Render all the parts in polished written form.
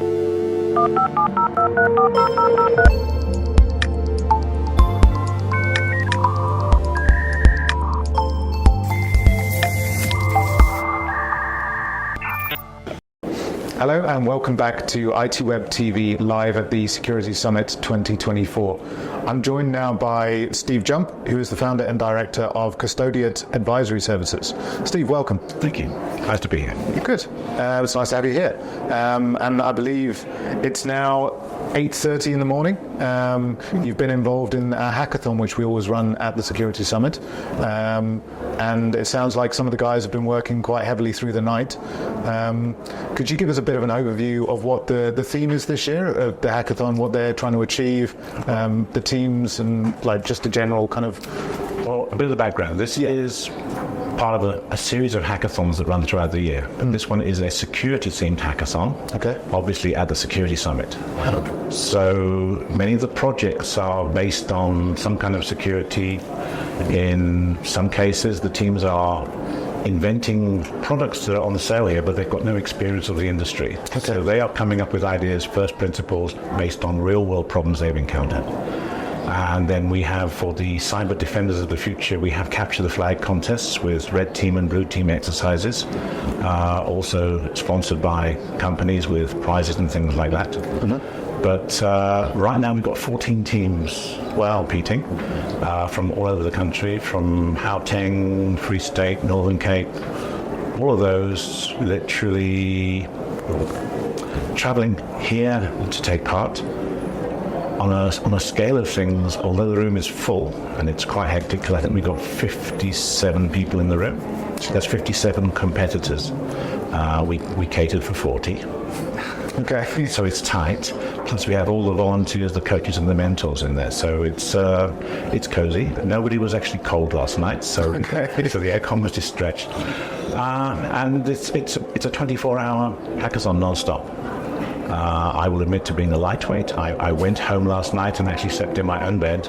Hello and welcome back to ITWeb TV live at the Security Summit 2024. I'm joined now by Steve Jump, who is the founder and director of Custodiet Advisory Services. Steve, welcome. Thank you. Nice to be here. Good. It's nice to have you here. And I believe it's now 8:30 in the morning. You've been involved in a hackathon, which we always run at the Security Summit. And it sounds like some of the guys have been working quite heavily through the night. Could you give us a bit of an overview of what the theme is this year of the hackathon, what they're trying to achieve, the teams, and like just a general kind of... Well, a bit of the background. This is part of a series of hackathons that run throughout the year. But this one is a security-themed hackathon, obviously at the Security Summit. So many of the projects are based on some kind of security. In some cases, the teams are inventing products that are on the sale here, but they've got no experience of the industry. So they are coming up with ideas, first principles, based on real-world problems they've encountered. And then we have, for the cyber defenders of the future, we have capture the flag contests with red team and blue team exercises, also sponsored by companies with prizes and things like that. But right now we've got 14 teams competing from all over the country, from Gauteng, Free State, Northern Cape, all of those literally traveling here to take part. On a scale of things, although the room is full, and it's quite hectic, because I think we've got 57 people in the room. So that's 57 competitors. We catered for 40. Okay. So it's tight. Plus we have all the volunteers, the coaches and the mentors in there. So it's cozy. Nobody was actually cold last night, so so the aircon was just stretched. And it's a 24-hour hackathon non-stop. I will admit to being a lightweight. I went home last night and actually slept in my own bed,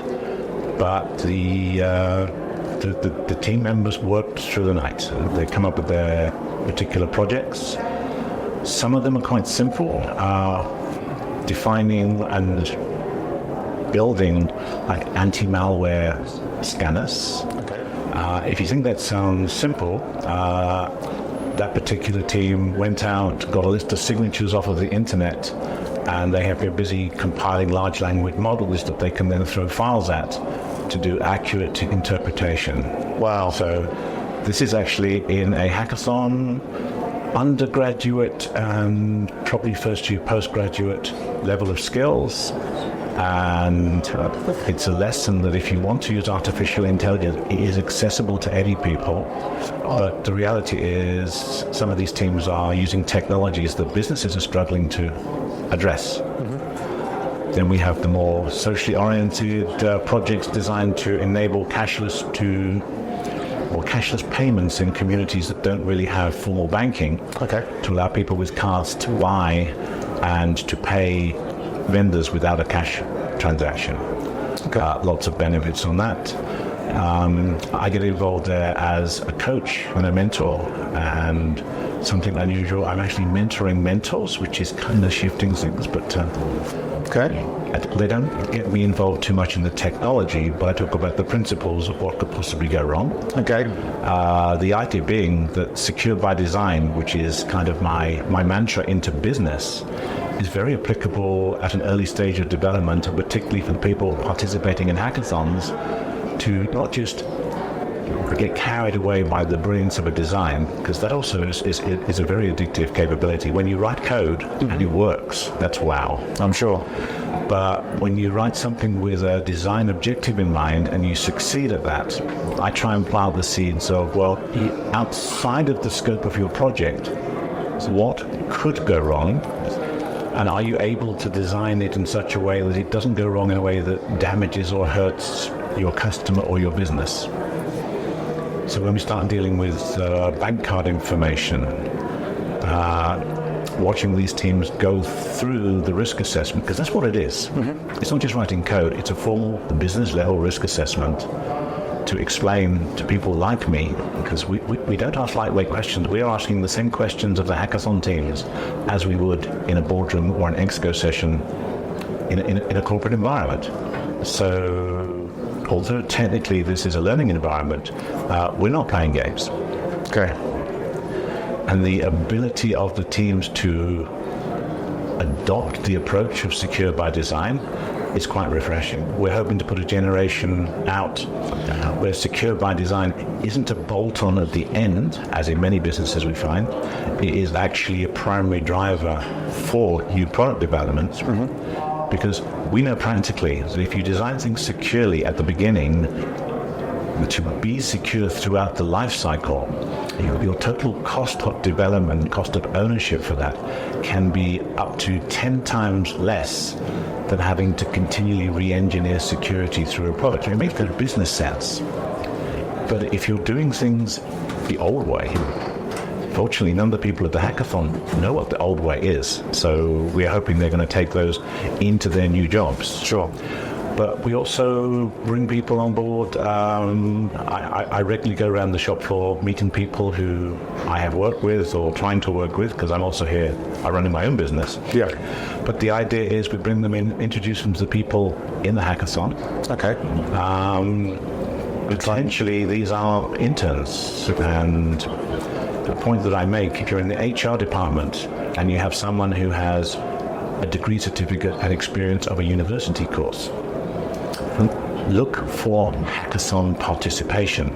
but the team members worked through the night. They come up with their particular projects. Some of them are quite simple, defining and building like anti-malware scanners. If you think that sounds simple, that particular team went out, got a list of signatures off of the internet, and they have been busy compiling large language models that they can then throw files at to do accurate interpretation. Wow. So this is actually in a hackathon, undergraduate and probably first year postgraduate level of skills. And it's a lesson that if you want to use artificial intelligence, it is accessible to any people. But the reality is some of these teams are using technologies that businesses are struggling to address. Then we have the more socially oriented projects designed to enable cashless payments in communities that don't really have formal banking, to allow people with cards to buy and to pay vendors without a cash transaction. Lots of benefits on that. I get involved there as a coach and a mentor, and something unusual, I'm actually mentoring mentors, which is kind of shifting things, but they don't get me involved too much in the technology, but I talk about the principles of what could possibly go wrong. The idea being that secure by design, which is kind of my mantra into business, is very applicable at an early stage of development, and particularly for the people participating in hackathons, to not just get carried away by the brilliance of a design, because that also is a very addictive capability. When you write code and it works, that's wow. I'm sure. But when you write something with a design objective in mind and you succeed at that, I try and plow the seeds of, outside of the scope of your project, what could go wrong? And are you able to design it in such a way that it doesn't go wrong in a way that damages or hurts your customer or your business? So when we start dealing with bank card information, watching these teams go through the risk assessment, because that's what it is. It's not just writing code, it's a formal business level risk assessment to explain to people like me, because we don't ask lightweight questions. We are asking the same questions of the hackathon teams as we would in a boardroom or an exco session in a corporate environment. So although technically this is a learning environment, we're not playing games. Okay. And the ability of the teams to adopt the approach of secure by design is quite refreshing. We're hoping to put a generation out where secure by design isn't a bolt-on at the end, as in many businesses we find. It is actually a primary driver for new product development, because we know practically that if you design things securely at the beginning, to be secure throughout the life cycle, your total cost of development, cost of ownership for that can be up to 10 times less than having to continually re-engineer security through a product. It makes good business sense. But if you're doing things the old way, fortunately none of the people at the hackathon know what the old way is. So we're hoping they're going to take those into their new jobs. Sure. But we also bring people on board. I regularly go around the shop floor meeting people who I have worked with or trying to work with, because I'm also here, I'm running my own business. Yeah. But the idea is we bring them in, introduce them to the people in the hackathon. Okay. Potentially these are interns. And the point that I make, if you're in the HR department and you have someone who has a degree certificate and experience of a university course, look for hackathon participation,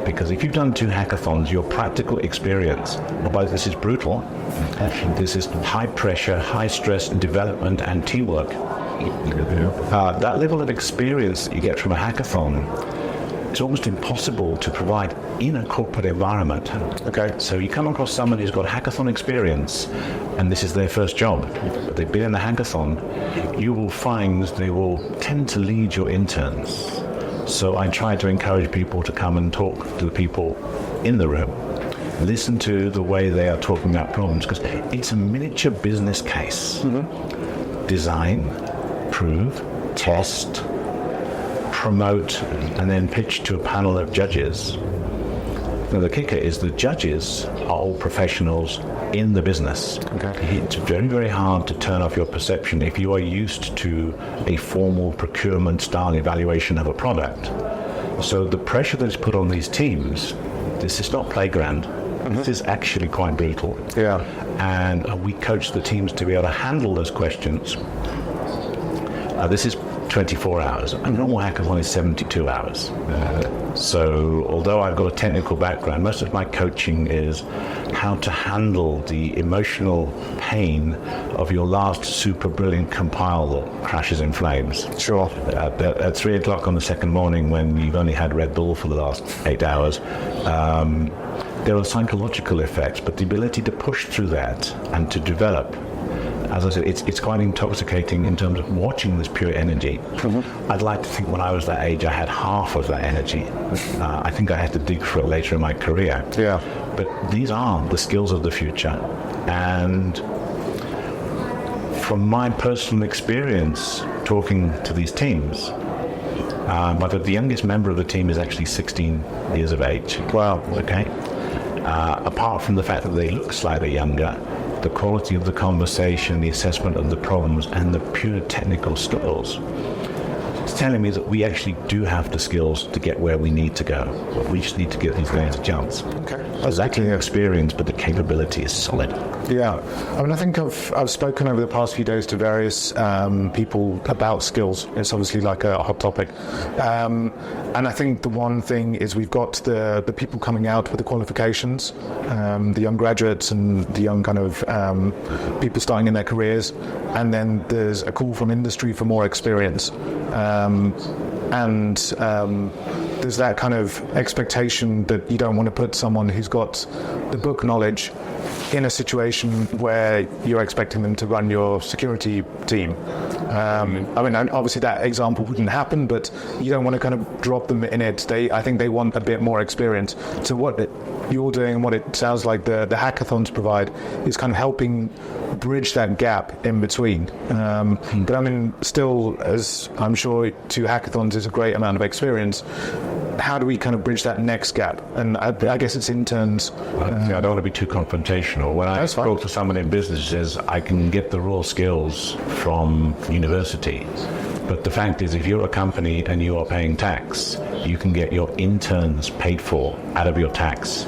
because if you've done 2 hackathons, your practical experience, although this is brutal, this is high pressure, high stress development and teamwork, that level of experience that you get from a hackathon, it's almost impossible to provide in a corporate environment. Okay. So you come across someone who's got hackathon experience and this is their first job, but they've been in the hackathon, you will find they will tend to lead your interns. So I try to encourage people to come and talk to the people in the room, listen to the way they are talking about problems, because it's a miniature business case. Design, prove, test, promote, and then pitch to a panel of judges. Now the kicker is the judges are all professionals in the business. Okay. It's very, very hard to turn off your perception if you are used to a formal procurement style evaluation of a product. So the pressure that is put on these teams, this is not playground. This is actually quite brutal. Yeah. And we coach the teams to be able to handle those questions. This is 24 hours. A normal hackathon is 72 hours. So although I've got a technical background, most of my coaching is how to handle the emotional pain of your last super brilliant compile that crashes in flames. Sure. At 3 o'clock on the second morning, when you've only had Red Bull for the last 8 hours, there are psychological effects, but the ability to push through that and to develop, as I said, it's quite intoxicating in terms of watching this pure energy. I'd like to think when I was that age I had half of that energy. I think I had to dig for it later in my career. Yeah. But these are the skills of the future. And from my personal experience talking to these teams, but the youngest member of the team is actually 16 years of age. Wow. Okay. Apart from the fact that they look slightly younger, the quality of the conversation, the assessment of the problems, and the pure technical skills, it's telling me that we actually do have the skills to get where we need to go. We just need to give these guys a chance. Okay. There's actually experience, but the capability is solid. Yeah. I mean, I think I've spoken over the past few days to various people about skills. It's obviously like a hot topic. And I think the one thing is we've got the people coming out with the qualifications, the young graduates and the young kind of people starting in their careers. And then there's a call from industry for more experience. There's that kind of expectation that you don't want to put someone who's got the book knowledge in a situation where you're expecting them to run your security team. I mean, obviously that example wouldn't happen, but you don't want to kind of drop them in it. I think they want a bit more experience. So what you're doing and what it sounds like the hackathons provide is kind of helping bridge that gap in between. But I mean, still, as I'm sure 2 hackathons is a great amount of experience, how do we kind of bridge that next gap? And I guess it's interns. I don't want to be too confrontational. When I talk to someone in business, says I can get the raw skills from university. But the fact is, if you're a company and you are paying tax, you can get your interns paid for out of your tax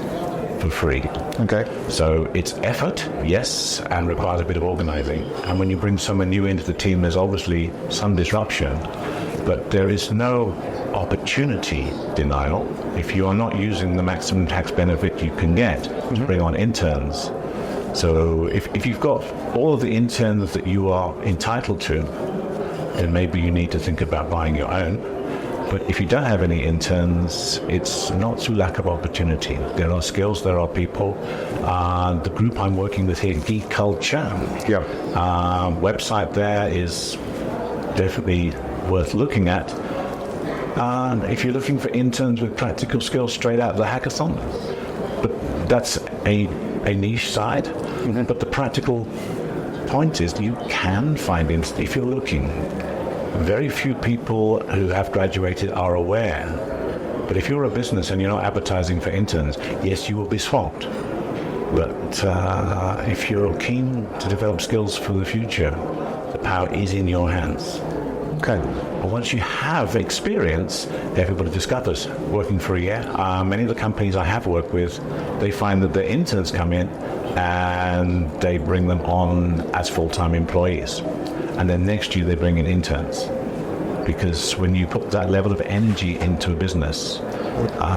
for free. Okay. So it's effort, yes, and requires a bit of organizing. And when you bring someone new into the team, there's obviously some disruption, but there is no opportunity denial if you are not using the maximum tax benefit you can get to bring on interns. So if you've got all of the interns that you are entitled to, then maybe you need to think about buying your own. But if you don't have any interns, it's not through lack of opportunity. There are skills, there are people. The group I'm working with here, Geek Culture, website there is definitely worth looking at. If you're looking for interns with practical skills straight out of the hackathon, but that's a niche side. But the practical point is you can find interns if you're looking. Very few people who have graduated are aware. But if you're a business and you're not advertising for interns, yes, you will be swamped. But if you're keen to develop skills for the future, the power is in your hands. Okay. But once you have experience, everybody discovers. Working for a year, many of the companies I have worked with, they find that their interns come in and they bring them on as full-time employees. And then next year they bring in interns. Because when you put that level of energy into a business,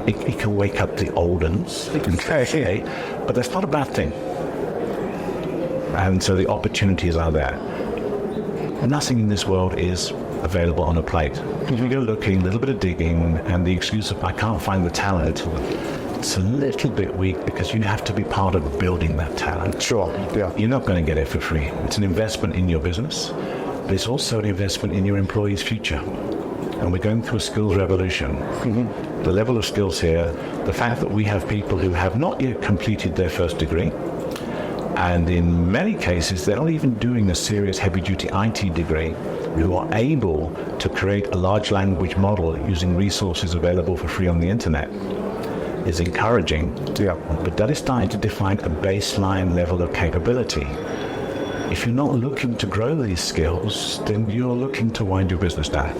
it can wake up the old uns, but that's not a bad thing. And so the opportunities are there. Nothing in this world is available on a plate. If you go looking, a little bit of digging, and the excuse of I can't find the talent, it's a little bit weak because you have to be part of building that talent. Sure, yeah. You're not going to get it for free. It's an investment in your business, but it's also an investment in your employees' future. And we're going through a skills revolution. The level of skills here, the fact that we have people who have not yet completed their first degree, and in many cases, they're not even doing a serious heavy-duty IT degree, who are able to create a large language model using resources available for free on the internet, is encouraging. Yeah. But that is starting to define a baseline level of capability. If you're not looking to grow these skills, then you're looking to wind your business down.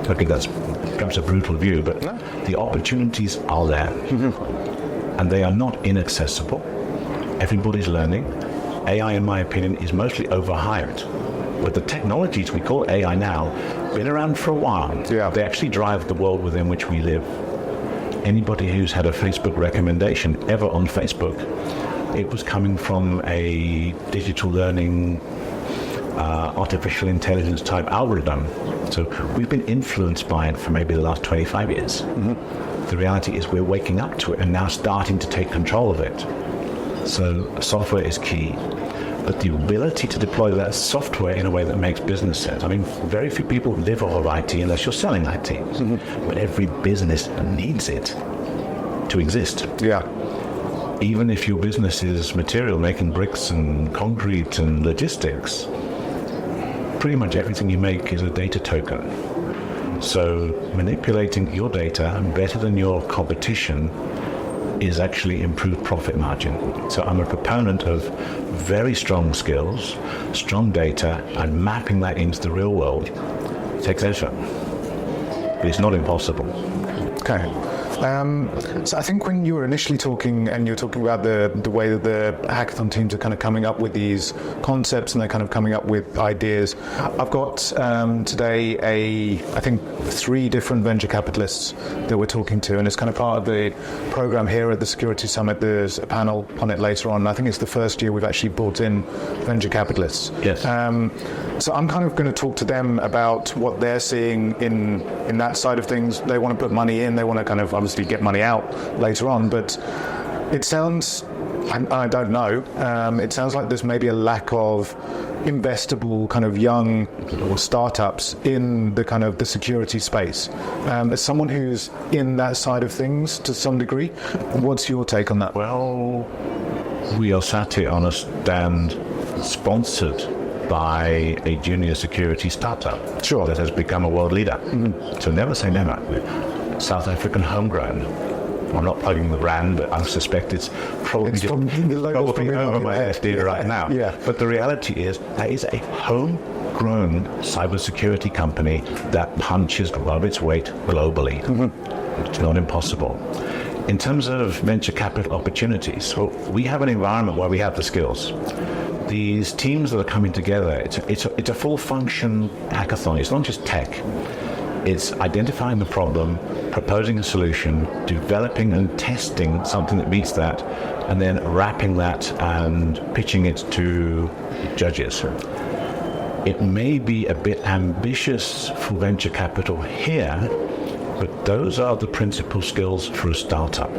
Okay, that's perhaps a brutal view, but the opportunities are there. And they are not inaccessible. Everybody's learning. AI, in my opinion, is mostly overhyped. But the technologies we call AI now, been around for a while. Yeah. They actually drive the world within which we live. Anybody who's had a Facebook recommendation ever on Facebook, it was coming from a digital learning, artificial intelligence type algorithm. So we've been influenced by it for maybe the last 25 years. The reality is we're waking up to it and now starting to take control of it. So software is key. But the ability to deploy that software in a way that makes business sense. I mean, very few people live off of IT unless you're selling IT. But every business needs it to exist. Yeah. Even if your business is material, making bricks and concrete and logistics, pretty much everything you make is a data token. So manipulating your data better than your competition is actually improved profit margin. So I'm a proponent of very strong skills, strong data, and mapping that into the real world. It takes effort, but it's not impossible. Okay. So I think when you were initially talking, and you were talking about the way that the hackathon teams are kind of coming up with these concepts and they're kind of coming up with ideas, I've got today I think 3 different venture capitalists that we're talking to, and it's kind of part of the program here at the Security Summit. There's a panel on it later on. I think it's the first year we've actually brought in venture capitalists. Yes. So I'm kind of going to talk to them about what they're seeing in that side of things. They want to put money in, they want to kind of obviously get money out later on, but it sounds, I don't know, it sounds like there's maybe a lack of investable kind of young or startups in the kind of the security space. As someone who's in that side of things to some degree, what's your take on that? Well, we are sat here on a stand sponsored by a junior security startup Sure. that has become a world leader. So never say never. South African homegrown. I'm not plugging the brand, but I suspect it's probably over my head right now. Yeah. But the reality is that is a homegrown cybersecurity company that punches above its weight globally. It's not impossible. In terms of venture capital opportunities, so we have an environment where we have the skills. These teams that are coming together, it's a full function hackathon. It's not just tech. It's identifying the problem, proposing a solution, developing and testing something that meets that, and then wrapping that and pitching it to judges. It may be a bit ambitious for venture capital here, but those are the principal skills for a startup.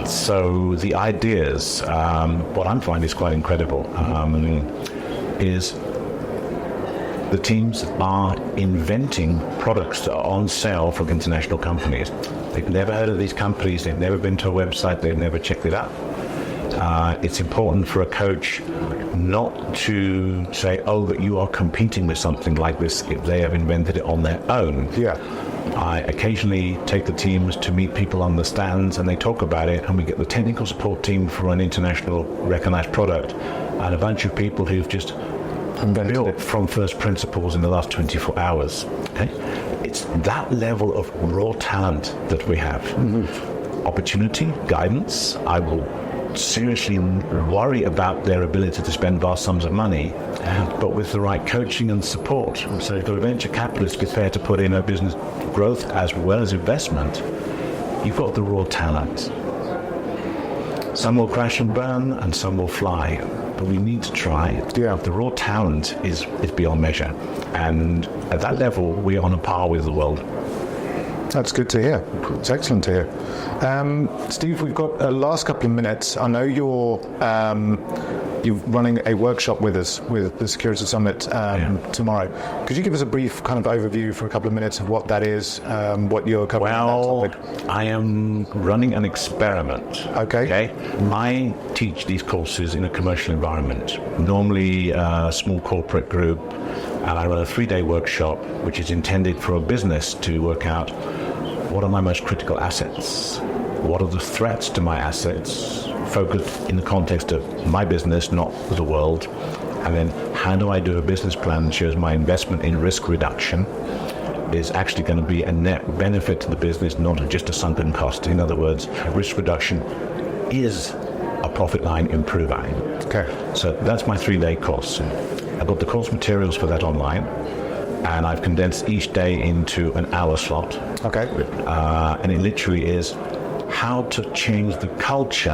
So the ideas, what I'm finding is quite incredible, is the teams are inventing products that are on sale from international companies. They've never heard of these companies, they've never been to a website, they've never checked it out. It's important for a coach not to say, oh, that you are competing with something like this if they have invented it on their own. Yeah. I occasionally take the teams to meet people on the stands and they talk about it, and we get the technical support team for an international recognized product and a bunch of people who've just built it from first principles in the last 24 hours. Okay? It's that level of raw talent that we have. Opportunity, guidance. I will seriously worry about their ability to spend vast sums of money, but with the right coaching and support. So if a venture capitalist is prepared to put in a business growth as well as investment, you've got the raw talent. Some will crash and burn and some will fly, but we need to try. Yeah. The raw talent is beyond measure, and at that level we are on a par with the world. That's good to hear. It's excellent to hear. Steve, we've got a last couple of minutes. I know you're running a workshop with us with the Security Summit tomorrow. Could you give us a brief kind of overview for a couple of minutes of what that is, what you're covering? Well, I am running an experiment. Okay. I teach these courses in a commercial environment, normally a small corporate group, and I run a 3-day workshop which is intended for a business to work out what are my most critical assets, what are the threats to my assets, focused in the context of my business, not the world, and then how do I do a business plan that shows my investment in risk reduction is actually going to be a net benefit to the business, not just a sunken cost. In other words, risk reduction is a profit line improver. Okay. So that's my 3-day course. I've got the course materials for that online, and I've condensed each day into an hour slot. Okay. And it literally is how to change the culture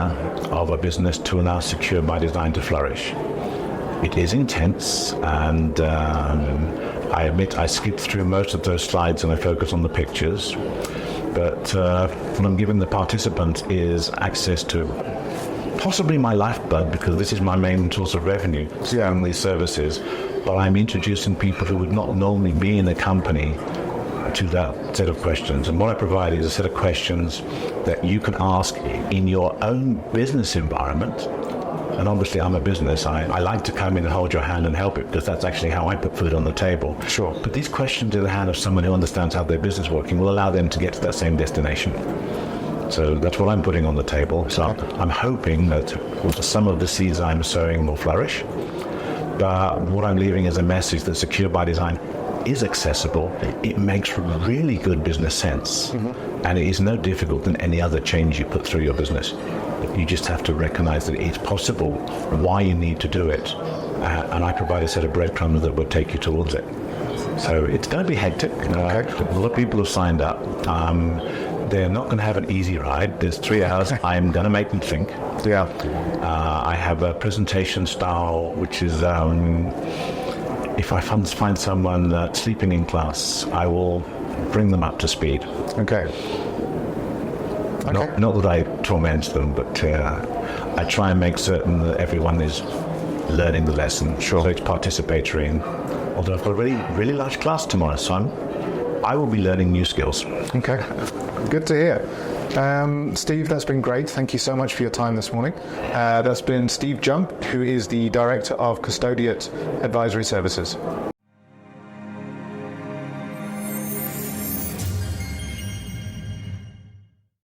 of a business to allow Secure by Design to flourish. It is intense, and I admit I skipped through most of those slides and I focus on the pictures. But what I'm giving the participants is access to possibly my lifeblood, because this is my main source of revenue, selling these services. But I'm introducing people who would not normally be in the company to that set of questions. And what I provide is a set of questions that you can ask in your own business environment. And obviously I'm a business. I like to come in and hold your hand and help it, because that's actually how I put food on the table. Sure. But these questions in the hand of someone who understands how their business is working will allow them to get to that same destination. So that's what I'm putting on the table. So I'm hoping that some of the seeds I'm sowing will flourish. But what I'm leaving is a message that Secure by Design is accessible. It makes really good business sense. And it is no difficult than any other change you put through your business. You just have to recognize that it's possible, why you need to do it. And I provide a set of breadcrumbs that will take you towards it. So it's going to be hectic. A lot of people have signed up. They're not going to have an easy ride. There's 3 hours. I'm going to make them think. Yeah. I have a presentation style, which is, if I find someone that's sleeping in class, I will bring them up to speed. Okay. Not that I torment them, but I try and make certain that everyone is learning the lesson. Sure. So it's participatory. And although I've got a really large class tomorrow, so I will be learning new skills. Okay. Good to hear. Steve, that's been great. Thank you so much for your time this morning. That's been Steve Jump, who is the Director of Custodiet Advisory Services.